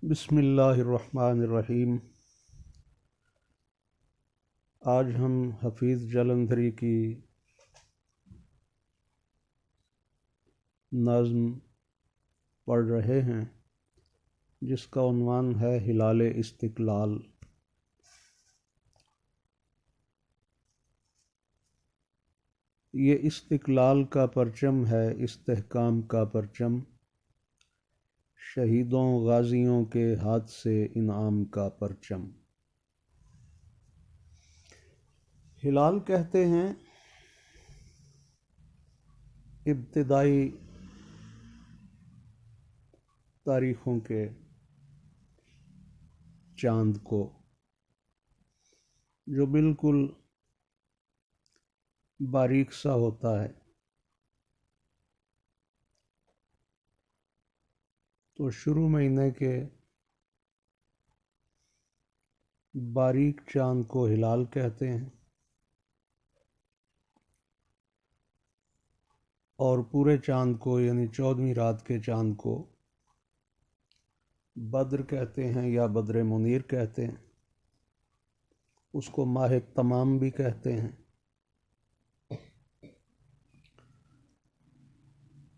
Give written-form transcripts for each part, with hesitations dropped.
بسم اللہ الرحمن الرحیم۔ آج ہم حفیظ جلندھری کی نظم پڑھ رہے ہیں جس کا عنوان ہے ہلال استقلال۔ یہ استقلال کا پرچم ہے، استحکام کا پرچم، شہیدوں غازیوں کے ہاتھ سے انعام کا پرچم۔ ہلال کہتے ہیں ابتدائی تاریخوں کے چاند کو، جو بالکل باریک سا ہوتا ہے۔ تو شروع مہینے کے باریک چاند کو ہلال کہتے ہیں، اور پورے چاند کو یعنی 14ویں رات کے چاند کو بدر کہتے ہیں یا بدر منیر کہتے ہیں۔ اس کو ماہ تمام بھی کہتے ہیں۔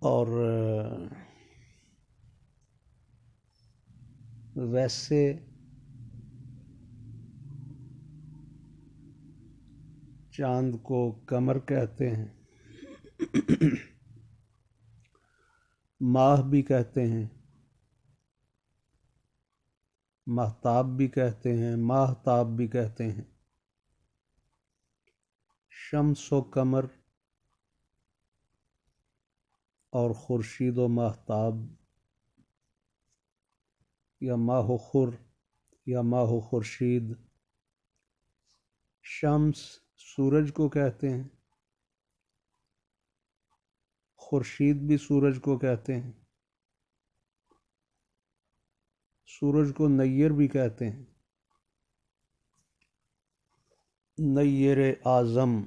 اور ویسے چاند کو قمر کہتے ہیں، ماہ بھی کہتے ہیں، ماہتاب بھی کہتے ہیں، ماہتاب بھی کہتے ہیں، شمس و قمر اور خورشید و ماہتاب، یا ماہ و خور یا ماہ و خورشید۔ شمس سورج کو کہتے ہیں، خورشید بھی سورج کو کہتے ہیں، سورج کو نیر بھی کہتے ہیں۔ نیر اعظم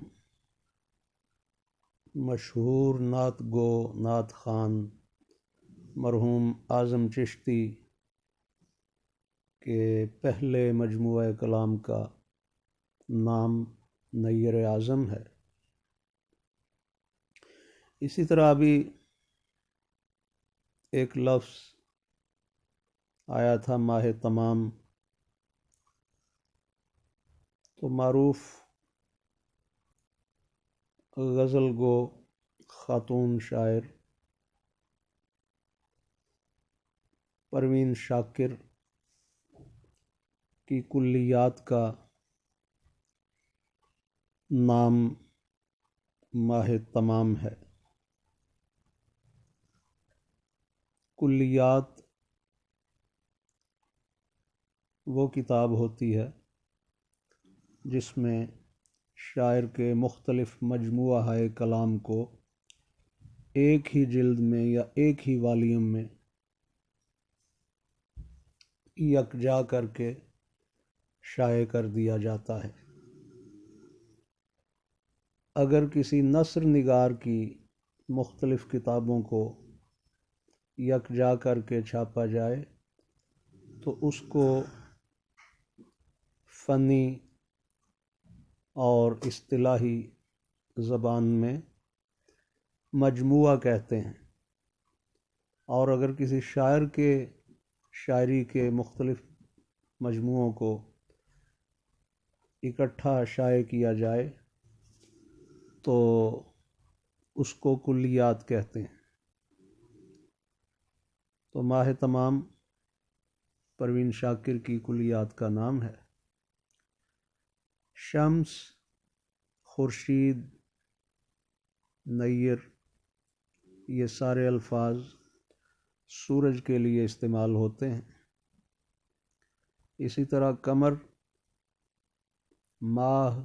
مشہور نعت گو نعت خوان مرحوم اعظم چشتی کے پہلے مجموعہ کلام کا نام نیر اعظم ہے۔ اسی طرح ابھی ایک لفظ آیا تھا ماہ تمام، تو معروف غزل گو خاتون شاعر پروین شاکر کی کلیات کا نام ماہ تمام ہے۔ کلیات وہ کتاب ہوتی ہے جس میں شاعر کے مختلف مجموعہ کلام کو ایک ہی جلد میں یا ایک ہی والیوم میں یکجا کر کے شائع کر دیا جاتا ہے۔ اگر کسی نثر نگار کی مختلف کتابوں کو یکجا کر کے چھاپا جائے تو اس کو فنی اور اصطلاحی زبان میں مجموعہ کہتے ہیں، اور اگر کسی شاعر کے شاعری کے مختلف مجموعوں کو اکٹھا شائع کیا جائے تو اس کو کلیات کہتے ہیں۔ تو ماہ تمام پروین شاکر کی کلیات کا نام ہے۔ شمس، خورشید، نیر، یہ سارے الفاظ سورج کے لیے استعمال ہوتے ہیں۔ اسی طرح قمر، ماہ،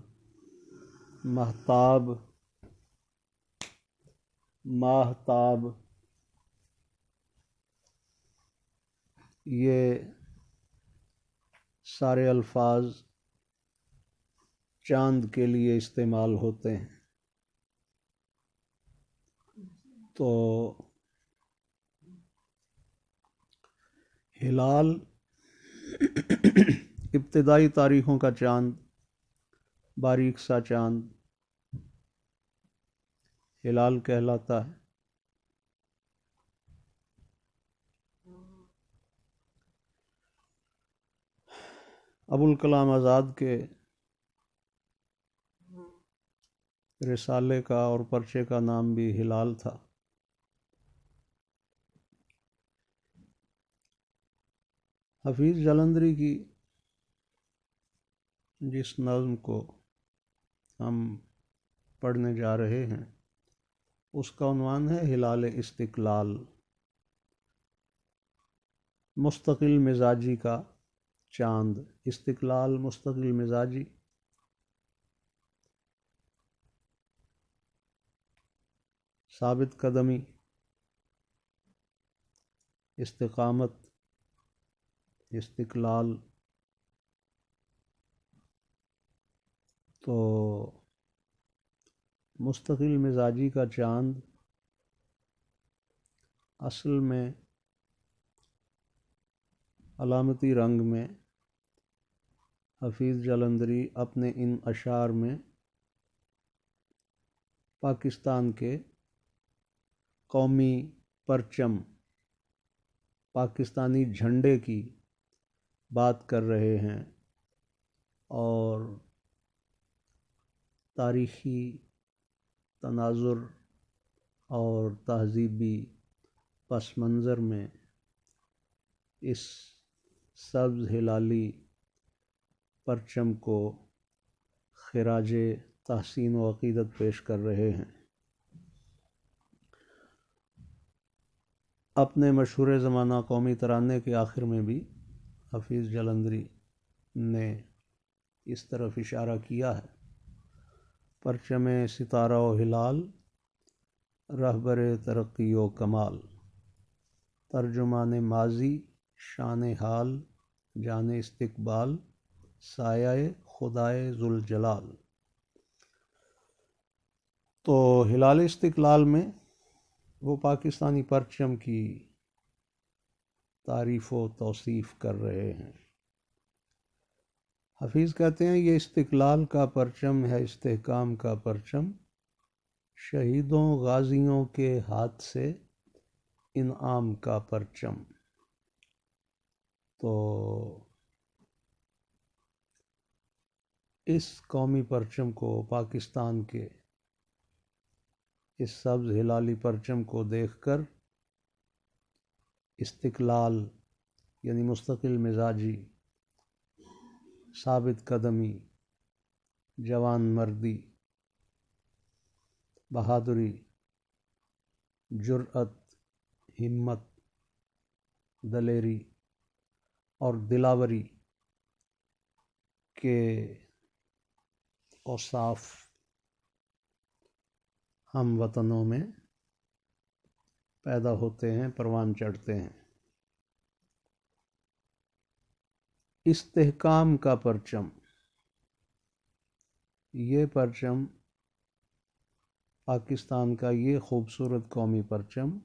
ماہتاب، ماہتاب، یہ سارے الفاظ چاند کے لیے استعمال ہوتے ہیں۔ تو ہلال ابتدائی تاریخوں کا چاند، باریک سا چاند ہلال کہلاتا ہے۔ ابوالکلام آزاد کے رسالے کا اور پرچے کا نام بھی ہلال تھا۔ حفیظ جلندری کی جس نظم کو ہم پڑھنے جا رہے ہیں اس کا عنوان ہے ہلال استقلال۔ مستقل مزاجی کا چاند، استقلال مستقل مزاجی۔ ثابت قدمی، استقامت، استقلال۔ تو مستقل مزاجی کا چاند اصل میں علامتی رنگ میں حفیظ جلندری اپنے ان اشعار میں پاکستان کے قومی پرچم، پاکستانی جھنڈے کی بات کر رہے ہیں اور تاریخی تناظر اور تہذیبی پس منظر میں اس سبز ہلالی پرچم کو خراج تحسین و عقیدت پیش کر رہے ہیں۔ اپنے مشہور زمانہ قومی ترانے کے آخر میں بھی حفیظ جلندری نے اس طرف اشارہ کیا ہے۔ پرچم ستارہ و ہلال، رہبر ترقی و کمال، ترجمان ماضی شان حال، جان استقبال، سایہ خدائے ذوالجلال۔ تو ہلال استقلال میں وہ پاکستانی پرچم کی تعریف و توصیف کر رہے ہیں۔ حفیظ کہتے ہیں یہ استقلال کا پرچم ہے، استحکام کا پرچم، شہیدوں غازیوں کے ہاتھ سے انعام کا پرچم۔ تو اس قومی پرچم کو، پاکستان کے اس سبز ہلالی پرچم کو دیکھ کر استقلال یعنی مستقل مزاجی، ثابت قدمی، جوان مردی، بہادری، جرأت، ہمت، دلیری اور دلاوری کے اوصاف ہم وطنوں میں پیدا ہوتے ہیں، پروان چڑھتے ہیں۔ استحکام کا پرچم، یہ پرچم پاکستان کا یہ خوبصورت قومی پرچم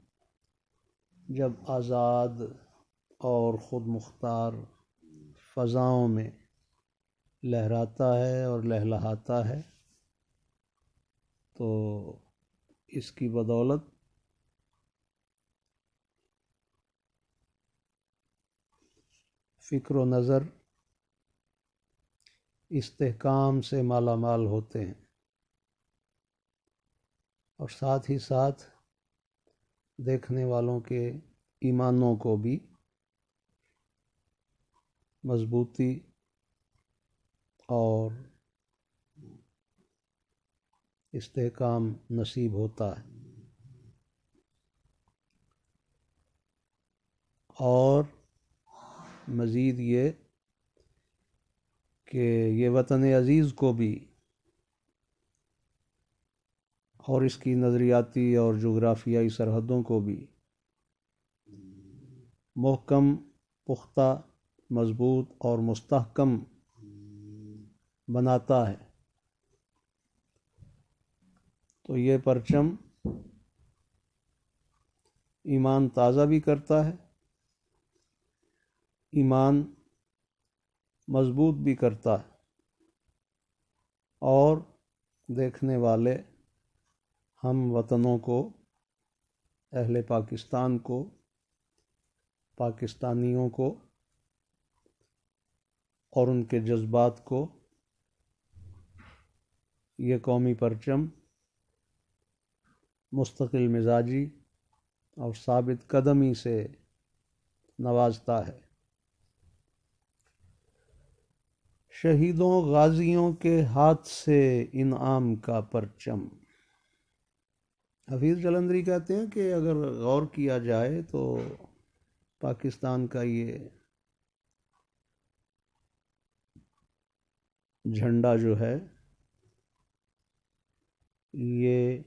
جب آزاد اور خود مختار فضاؤں میں لہراتا ہے اور لہلہاتا ہے تو اس کی بدولت فکر و نظر استحکام سے مالا مال ہوتے ہیں، اور ساتھ ہی ساتھ دیکھنے والوں کے ایمانوں کو بھی مضبوطی اور استحکام نصیب ہوتا ہے۔ اور مزید یہ کہ یہ وطن عزیز کو بھی اور اس کی نظریاتی اور جغرافیائی سرحدوں کو بھی محکم، پختہ، مضبوط اور مستحکم بناتا ہے۔ تو یہ پرچم ایمان تازہ بھی کرتا ہے، ایمان مضبوط بھی کرتا ہے، اور دیکھنے والے ہم وطنوں کو، اہل پاکستان کو، پاکستانیوں کو اور ان کے جذبات کو یہ قومی پرچم مستقل مزاجی اور ثابت قدمی سے نوازتا ہے۔ شہیدوں غازیوں کے ہاتھ سے انعام کا پرچم۔ حفیظ جلندری کہتے ہیں کہ اگر غور کیا جائے تو پاکستان کا یہ جھنڈا جو ہے یہ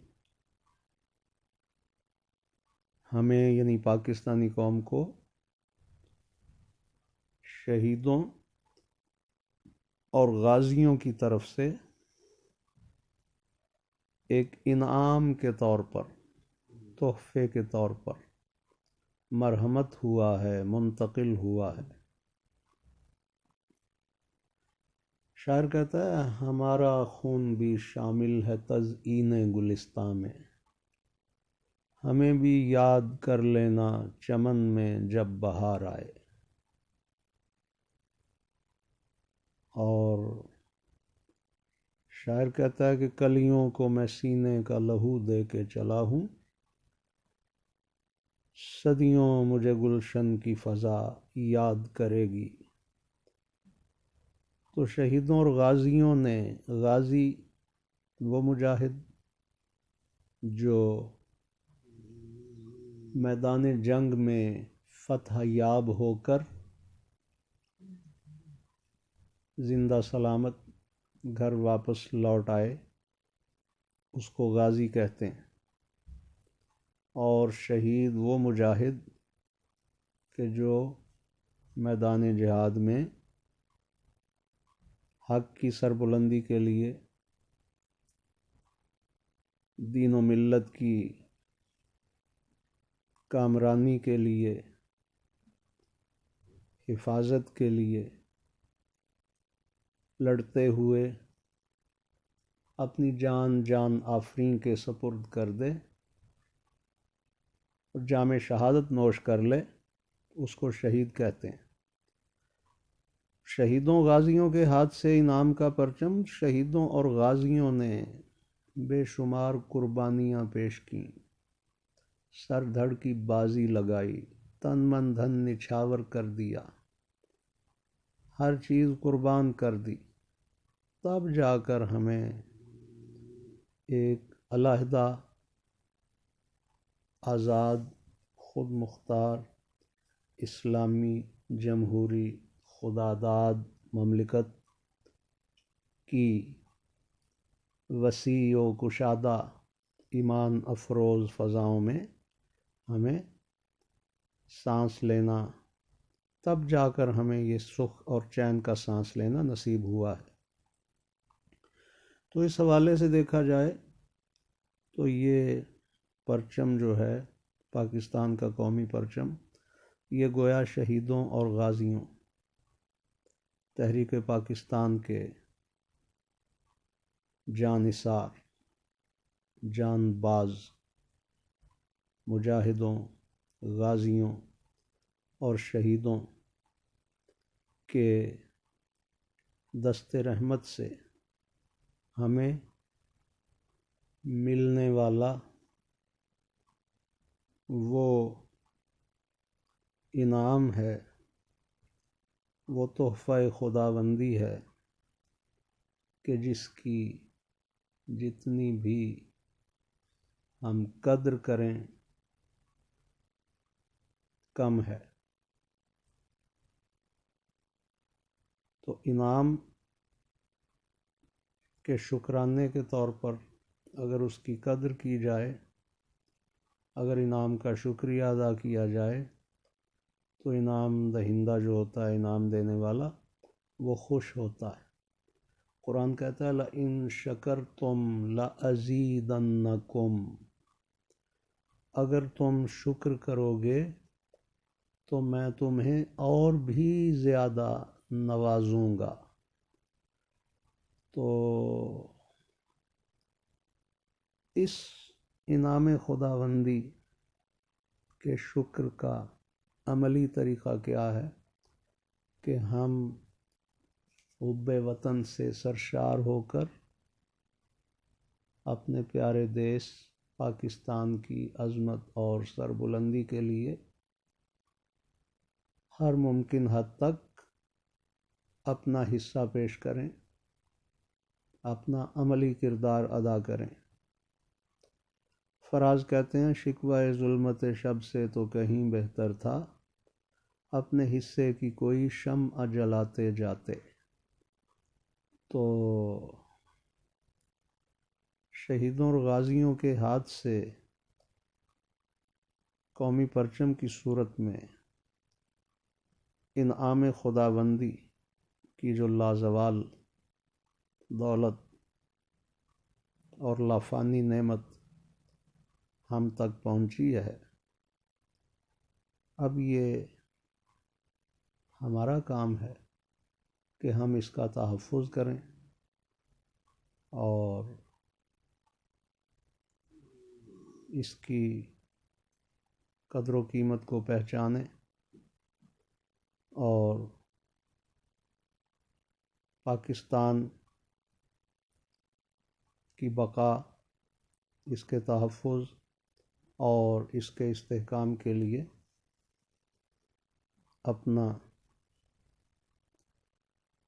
ہمیں یعنی پاکستانی قوم کو شہیدوں اور غازیوں کی طرف سے ایک انعام کے طور پر، تحفے کے طور پر مرحمت ہوا ہے، منتقل ہوا ہے۔ شاعر کہتا ہے ہمارا خون بھی شامل ہے تزئین گلستاں میں، ہمیں بھی یاد کر لینا چمن میں جب بہار آئے۔ اور شاعر کہتا ہے کہ کلیوں کو میں سینے کا لہو دے کے چلا ہوں، صدیوں مجھے گلشن کی فضا یاد کرے گی۔ تو شہیدوں اور غازیوں نے، غازی وہ مجاہد جو میدان جنگ میں فتح یاب ہو کر زندہ سلامت گھر واپس لوٹ آئے، اس کو غازی کہتے ہیں۔ اور شہید وہ مجاہد کہ جو میدان جہاد میں حق کی سربلندی کے لیے، دین و ملت کی کامرانی کے لیے، حفاظت کے لیے لڑتے ہوئے اپنی جان آفرین کے سپرد کر دے اور جام شہادت نوش کر لے، اس کو شہید کہتے ہیں۔ شہیدوں غازیوں کے ہاتھ سے انعام کا پرچم۔ شہیدوں اور غازیوں نے بے شمار قربانیاں پیش کیں، سر دھڑ کی بازی لگائی، تن من دھن نچھاور کر دیا، ہر چیز قربان کر دی، تب جا کر ہمیں ایک علیحدہ، آزاد، خود مختار، اسلامی، جمہوری، خداداد مملکت کی وسیع و کشادہ، ایمان افروز فضاؤں میں ہمیں سانس لینا، تب جا کر ہمیں یہ سکھ اور چین کا سانس لینا نصیب ہوا ہے۔ تو اس حوالے سے دیکھا جائے تو یہ پرچم جو ہے پاکستان کا قومی پرچم، یہ گویا شہیدوں اور غازیوں، تحریک پاکستان کے جان نثار، جان باز مجاہدوں، غازیوں اور شہیدوں کے دست رحمت سے ہمیں ملنے والا وہ انعام ہے، وہ تحفہ خداوندی ہے کہ جس کی جتنی بھی ہم قدر کریں کم ہے۔ تو انعام کے شکرانے کے طور پر اگر اس کی قدر کی جائے، اگر انعام کا شکریہ ادا کیا جائے تو انعام دہندہ جو ہوتا ہے، انعام دینے والا، وہ خوش ہوتا ہے۔ قرآن کہتا ہے لَإِن شَكَرْتُمْ لَأَزِيدَنَّكُمْ، اگر تم شکر کرو گے تو میں تمہیں اور بھی زیادہ نوازوں گا۔ تو اس انعام خداوندی کے شکر کا عملی طریقہ کیا ہے کہ ہم حب وطن سے سرشار ہو کر اپنے پیارے دیش پاکستان کی عظمت اور سربلندی کے لیے ہر ممکن حد تک اپنا حصہ پیش کریں، اپنا عملی کردار ادا کریں۔ فراز کہتے ہیں شکوہ ظلمت شب سے تو کہیں بہتر تھا، اپنے حصے کی کوئی شمع جلاتے جاتے۔ تو شہیدوں اور غازیوں کے ہاتھ سے قومی پرچم کی صورت میں انعام خداوندی کی جو لازوال دولت اور لافانی نعمت ہم تک پہنچی ہے، اب یہ ہمارا کام ہے کہ ہم اس کا تحفظ کریں اور اس کی قدر و قیمت کو پہچانیں اور پاکستان کی بقا، اس کے تحفظ اور اس کے استحکام کے لیے اپنا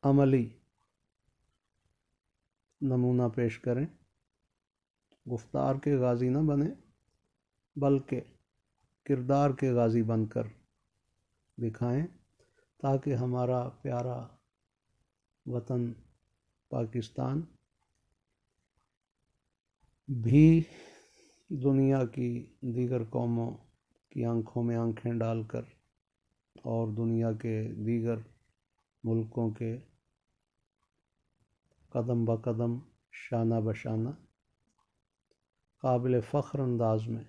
عملی نمونہ پیش کریں۔ گفتار کے غازی نہ بنیں بلکہ کردار کے غازی بن کر دکھائیں، تاکہ ہمارا پیارا وطن پاکستان بھی دنیا کی دیگر قوموں کی آنکھوں میں آنکھیں ڈال کر اور دنیا کے دیگر ملکوں کے قدم بقدم شانہ بشانہ قابل فخر انداز میں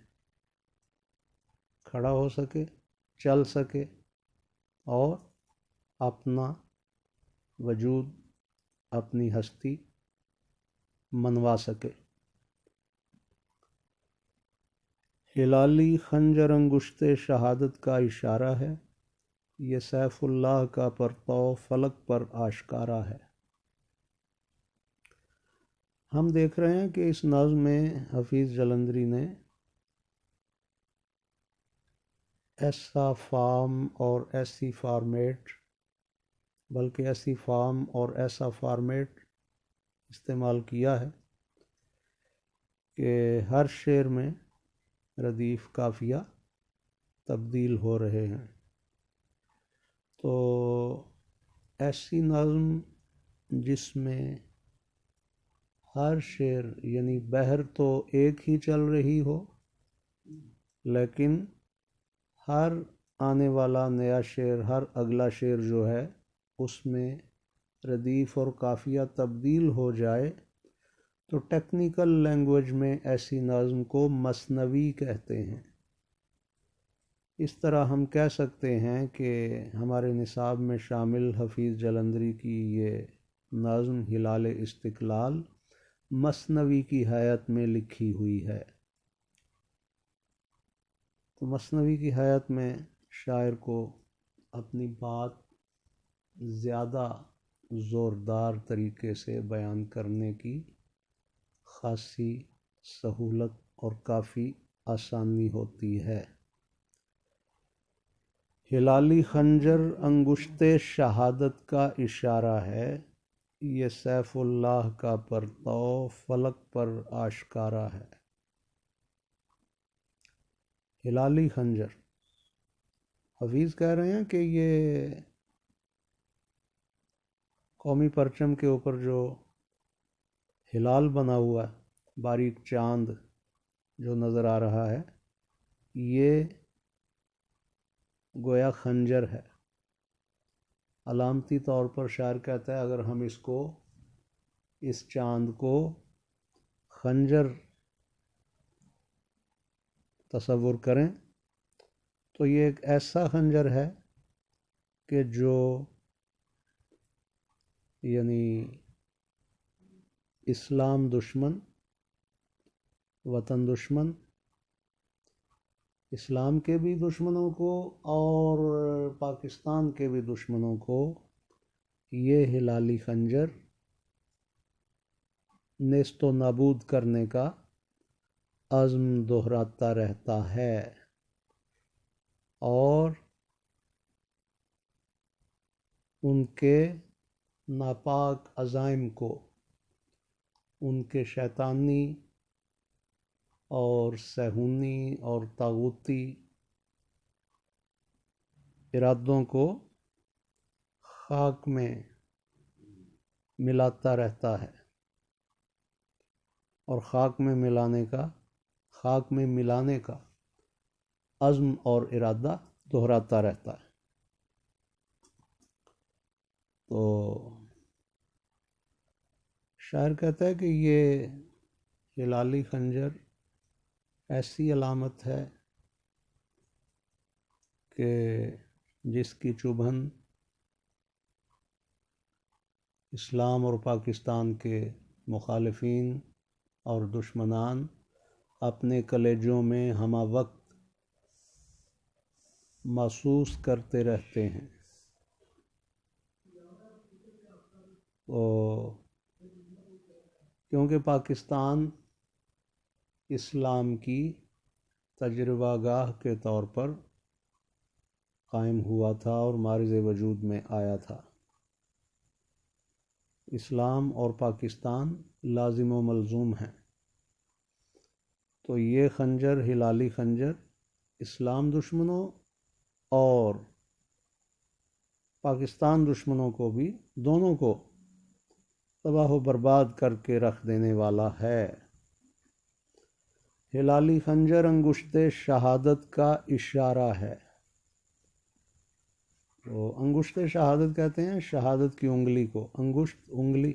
کھڑا ہو سکے، چل سکے اور اپنا وجود، اپنی ہستی منوا سکے۔ ہلالی خنجر انگشت شہادت کا اشارہ ہے، یہ سیف اللہ کا پرتو فلک پر آشکارا ہے۔ ہم دیکھ رہے ہیں کہ اس نظم میں حفیظ جلندری نے ایسا فارم اور ایسی فارمیٹ، بلکہ ایسی فارم اور ایسا فارمیٹ استعمال کیا ہے کہ ہر شعر میں ردیف قافیہ تبدیل ہو رہے ہیں۔ تو ایسی نظم جس میں ہر شعر یعنی بحر تو ایک ہی چل رہی ہو، لیکن ہر آنے والا نیا شعر، ہر اگلا شعر جو ہے اس میں ردیف اور قافیہ تبدیل ہو جائے، تو ٹیکنیکل لینگویج میں ایسی نظم کو مثنوی کہتے ہیں۔ اس طرح ہم کہہ سکتے ہیں کہ ہمارے نصاب میں شامل حفیظ جلندری کی یہ نظم ہلال استقلال مثنوی کی حیت میں لکھی ہوئی ہے۔ تو مثنوی کی حیت میں شاعر کو اپنی بات زیادہ زوردار طریقے سے بیان کرنے کی خاصی سہولت اور کافی آسانی ہوتی ہے۔ ہلالی خنجر انگشت شہادت کا اشارہ ہے، یہ سیف اللہ کا پرتو فلک پر آشکارا ہے۔ ہلالی خنجر، حفیظ کہہ رہے ہیں کہ یہ قومی پرچم کے اوپر جو ہلال بنا ہوا ہے، باریک چاند جو نظر آ رہا ہے، یہ گویا خنجر ہے۔ علامتی طور پر شاعر کہتا ہے اگر ہم اس چاند کو خنجر تصور کریں تو یہ ایک ایسا خنجر ہے کہ جو یعنی اسلام دشمن، وطن دشمن، اسلام کے بھی دشمنوں کو اور پاکستان کے بھی دشمنوں کو یہ ہلالی خنجر نیست و نابود کرنے کا عزم دہراتا رہتا ہے، اور ان کے ناپاک عزائم کو، ان کے شیطانی اور صہیونی اور طاغوتی ارادوں کو خاک میں ملاتا رہتا ہے، اور خاک میں ملانے کا عزم اور ارادہ دہراتا رہتا ہے۔ تو شاعر کہتا ہے کہ یہ ہلالی خنجر ایسی علامت ہے کہ جس کی چبھن اسلام اور پاکستان کے مخالفین اور دشمنان اپنے کلیجوں میں ہمہ وقت محسوس کرتے رہتے ہیں۔ کیونکہ پاکستان اسلام کی تجربہ گاہ کے طور پر قائم ہوا تھا اور مارز وجود میں آیا تھا۔ اسلام اور پاکستان لازم و ملزوم ہیں، تو یہ خنجر، ہلالی خنجر، اسلام دشمنوں اور پاکستان دشمنوں کو بھی، دونوں کو تباہ و برباد کر کے رکھ دینے والا ہے۔ ہلالی خنجر انگشت شہادت کا اشارہ ہے۔ تو انگشت شہادت کہتے ہیں شہادت کی انگلی کو، انگشت انگلی۔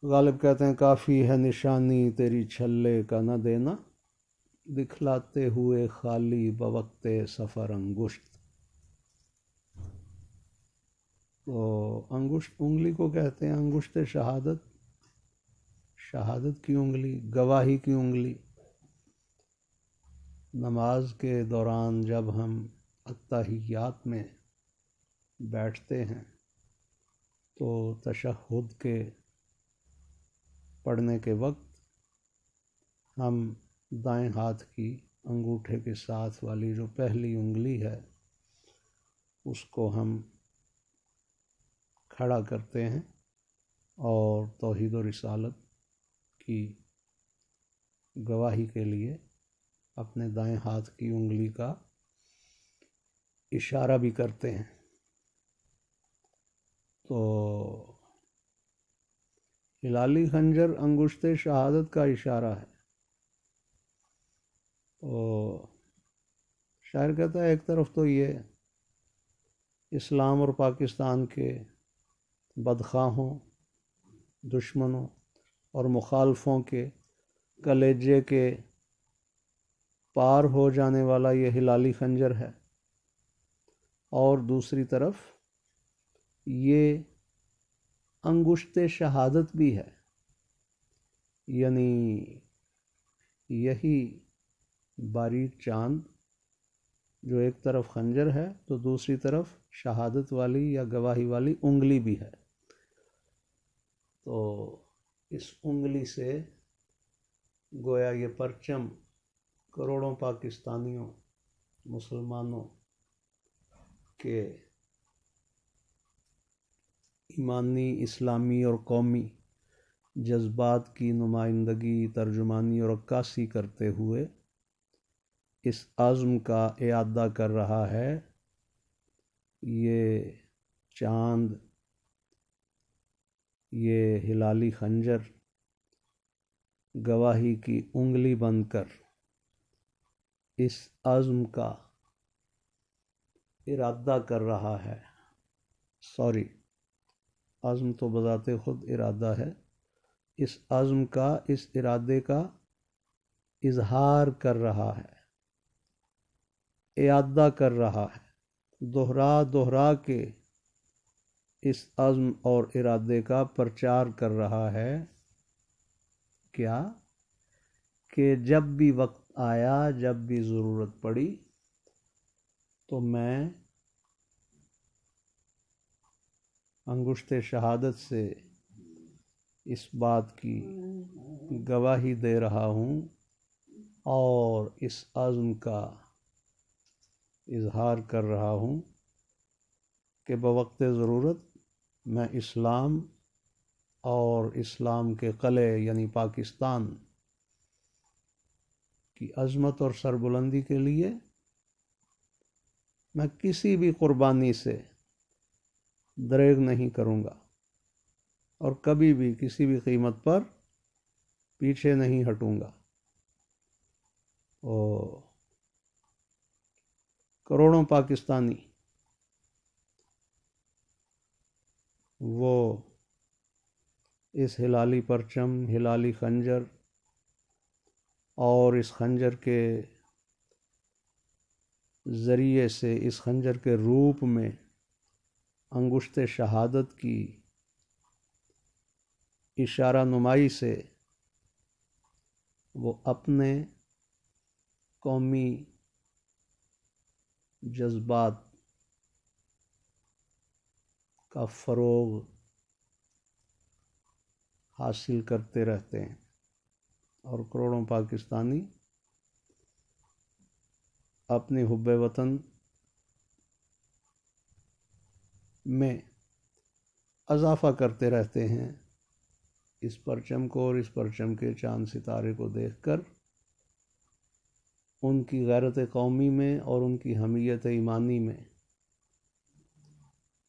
غالب کہتے ہیں کافی ہے نشانی تیری چھلے کا نہ دینا، دکھلاتے ہوئے خالی بوقت سفر انگشت۔ تو انگشت انگلی کو کہتے ہیں انگشت شہادت، شہادت کی انگلی، گواہی کی انگلی۔ نماز کے دوران جب ہم التحیات میں بیٹھتے ہیں تو تشہد کے پڑھنے کے وقت ہم دائیں ہاتھ کی انگوٹھے کے ساتھ والی جو پہلی انگلی ہے اس کو ہم کھڑا کرتے ہیں اور توحید و رسالت کی گواہی کے لیے اپنے دائیں ہاتھ کی انگلی کا اشارہ بھی کرتے ہیں۔ تو ہلالی خنجر انگشت شہادت کا اشارہ ہے۔ تو شاعر کہتا ہے ایک طرف تو یہ اسلام اور پاکستان کے بدخواہوں، دشمنوں اور مخالفوں کے کلیجے کے پار ہو جانے والا یہ ہلالی خنجر ہے، اور دوسری طرف یہ انگشت شہادت بھی ہے، یعنی یہی باریک چاند جو ایک طرف خنجر ہے تو دوسری طرف شہادت والی یا گواہی والی انگلی بھی ہے۔ تو اس انگلی سے گویا یہ پرچم کروڑوں پاکستانیوں، مسلمانوں کے ایمانی، اسلامی اور قومی جذبات کی نمائندگی، ترجمانی اور عکاسی کرتے ہوئے اس عزم کا اعادہ کر رہا ہے۔ یہ چاند، یہ ہلالی خنجر گواہی کی انگلی بن کر اس عزم کا ارادہ کر رہا ہے۔ عزم تو بذات خود ارادہ ہے، اس عزم کا، اس ارادے کا اظہار کر رہا ہے، اعادہ کر رہا ہے، دوہرا کے اس عزم اور ارادے کا پرچار کر رہا ہے کیا کہ جب بھی وقت آیا، جب بھی ضرورت پڑی تو میں انگشت شہادت سے اس بات کی گواہی دے رہا ہوں اور اس عزم کا اظہار کر رہا ہوں کہ بوقت ضرورت میں اسلام اور اسلام کے قلعے یعنی پاکستان کی عظمت اور سربلندی کے لیے میں کسی بھی قربانی سے دریغ نہیں کروں گا اور کبھی بھی کسی بھی قیمت پر پیچھے نہیں ہٹوں گا۔ کروڑوں پاکستانی وہ اس ہلالی پرچم، ہلالی خنجر اور اس خنجر کے ذریعے سے، اس خنجر کے روپ میں انگشت شہادت کی اشارہ نمائی سے وہ اپنے قومی جذبات کا فروغ حاصل کرتے رہتے ہیں اور کروڑوں پاکستانی اپنی حب وطن میں اضافہ کرتے رہتے ہیں اس پرچم کو اور اس پرچم کے چاند ستارے کو دیکھ کر ان کی غیرت قومی میں اور ان کی حمیت ایمانی میں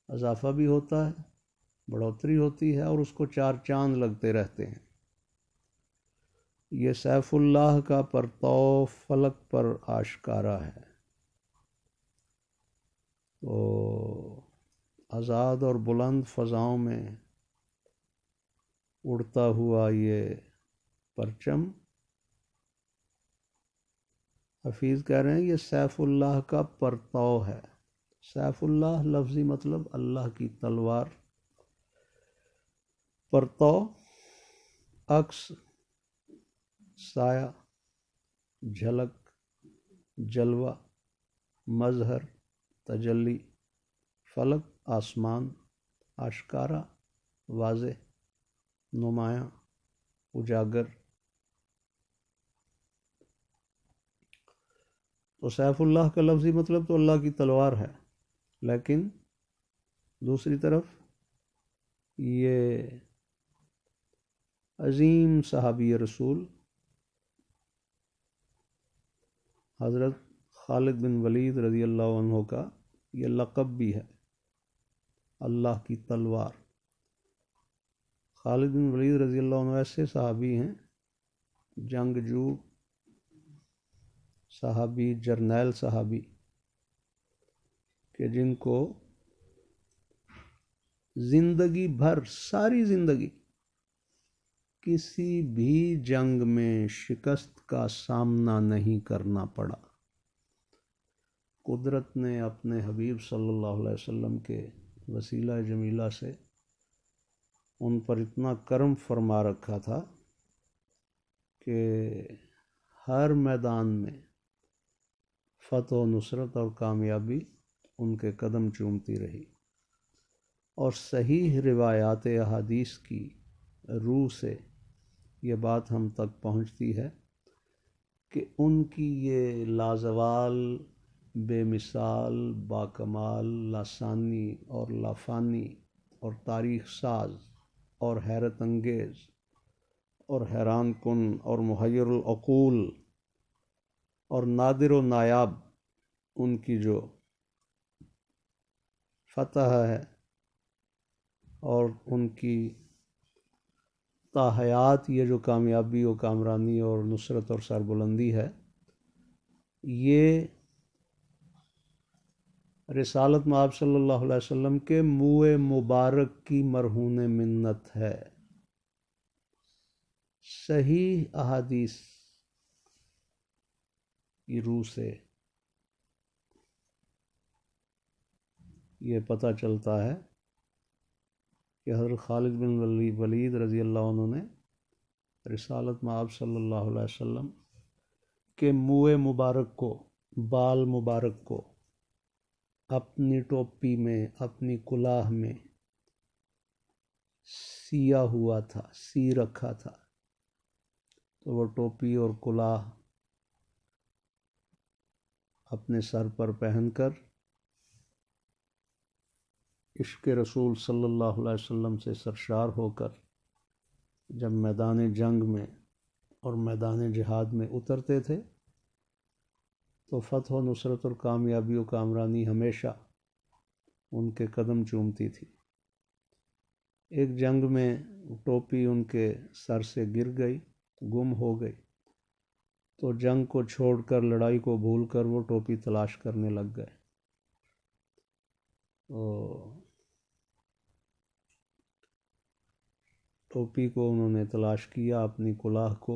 اضافہ بھی ہوتا ہے، بڑھوتری ہوتی ہے اور اس کو چار چاند لگتے رہتے ہیں۔ یہ سیف اللہ کا پرتو فلک پر آشکارا ہے۔ تو آزاد اور بلند فضاؤں میں اڑتا ہوا یہ پرچم، حفیظ کہہ رہے ہیں یہ سیف اللہ کا پرتو ہے۔ سیف اللہ لفظی مطلب اللہ کی تلوار، پرتو عکس، سایہ، جھلک، جلوہ، مظہر، تجلی، فلک آسمان، آشکارا واضح، نمایاں، اجاگر۔ تو سیف اللہ کا لفظی مطلب تو اللہ کی تلوار ہے، لیکن دوسری طرف یہ عظیم صحابی رسول حضرت خالد بن ولید رضی اللہ عنہ کا یہ لقب بھی ہے، اللہ کی تلوار۔ خالد بن ولید رضی اللہ عنہ ایسے صحابی ہیں، جنگجو صحابی، جرنیل صحابی، کہ جن کو زندگی بھر، ساری زندگی کسی بھی جنگ میں شکست کا سامنا نہیں کرنا پڑا۔ قدرت نے اپنے حبیب صلی اللہ علیہ وسلم کے وسیلہ جمیلہ سے ان پر اتنا کرم فرما رکھا تھا کہ ہر میدان میں فتح و نصرت اور کامیابی ان کے قدم چومتی رہی، اور صحیح روایات احادیث کی روح سے یہ بات ہم تک پہنچتی ہے کہ ان کی یہ لازوال، بے مثال، باکمال، لاسانی اور لافانی اور تاریخ ساز اور حیرت انگیز اور حیران کن اور محیر العقول اور نادر و نایاب ان کی جو فتح ہے اور ان کی تاحیات یہ جو کامیابی و کامرانی اور نصرت اور سربلندی ہے، یہ رسالت مآب صلی اللہ علیہ وسلم کے منہ مبارک کی مرہون منت ہے۔ صحیح احادیث کی روح سے یہ پتہ چلتا ہے کہ حضرت خالد بن ولید رضی اللہ عنہ نے رسالت مآب صلی اللہ علیہ وسلم کے منہ مبارک کو، بال مبارک کو اپنی ٹوپی میں، اپنی کلاه میں سیا ہوا تھا، سی رکھا تھا، تو وہ ٹوپی اور کلاه اپنے سر پر پہن کر عشق رسول صلی اللہ علیہ وسلم سے سرشار ہو کر جب میدان جنگ میں اور میدان جہاد میں اترتے تھے تو فتح و نصرت اور کامیابی و کامرانی ہمیشہ ان کے قدم چومتی تھی۔ ایک جنگ میں ٹوپی ان کے سر سے گر گئی، گم ہو گئی، تو جنگ کو چھوڑ کر، لڑائی کو بھول کر وہ ٹوپی تلاش کرنے لگ گئے۔ ٹوپی کو انہوں نے تلاش کیا، اپنی کلاه کو،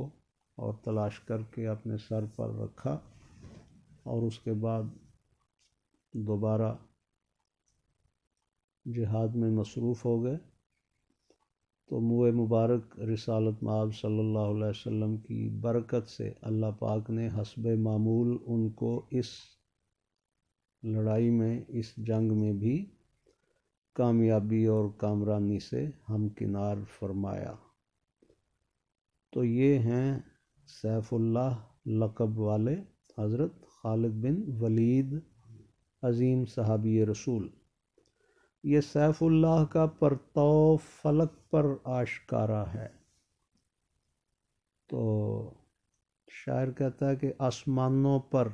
اور تلاش کر کے اپنے سر پر رکھا، اور اس کے بعد دوبارہ جہاد میں مصروف ہو گئے۔ تو منہ مبارک رسالت مآب صلی اللہ علیہ وسلم کی برکت سے اللہ پاک نے حسب معمول ان کو اس لڑائی میں، اس جنگ میں بھی کامیابی اور کامرانی سے ہمکنار فرمایا۔ تو یہ ہیں سیف اللہ لقب والے حضرت خالد بن ولید، عظیم صحابی رسول۔ یہ سیف اللہ کا پرتو فلک پر آشکارا ہے۔ تو شاعر کہتا ہے کہ آسمانوں پر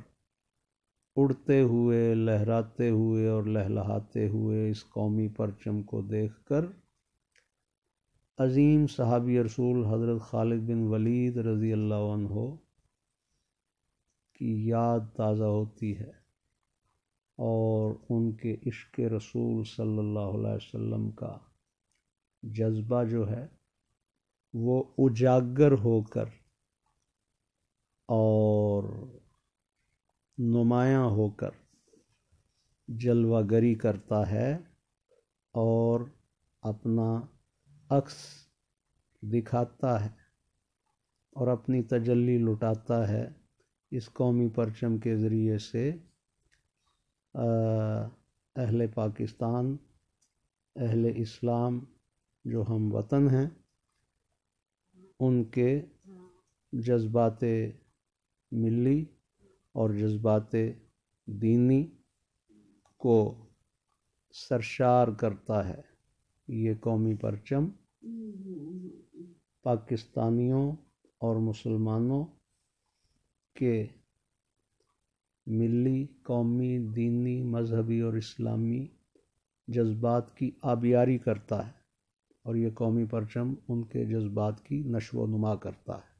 اڑتے ہوئے، لہراتے ہوئے اور لہلہاتے ہوئے اس قومی پرچم کو دیکھ کر عظیم صحابی رسول حضرت خالد بن ولید رضی اللہ عنہ کی یاد تازہ ہوتی ہے، اور ان کے عشق رسول صلی اللہ علیہ وسلم کا جذبہ جو ہے وہ اجاگر ہو کر اور نمایاں ہو کر جلوہ گری کرتا ہے اور اپنا عکس دکھاتا ہے اور اپنی تجلی لٹاتا ہے اس قومی پرچم کے ذریعے سے اہل پاکستان، اہل اسلام جو ہم وطن ہیں، ان کے جذبات ملی اور جذبات دینی کو سرشار کرتا ہے۔ یہ قومی پرچم پاکستانیوں اور مسلمانوں کے ملی، قومی، دینی، مذہبی اور اسلامی جذبات کی آبیاری کرتا ہے، اور یہ قومی پرچم ان کے جذبات کی نشو و نما کرتا ہے۔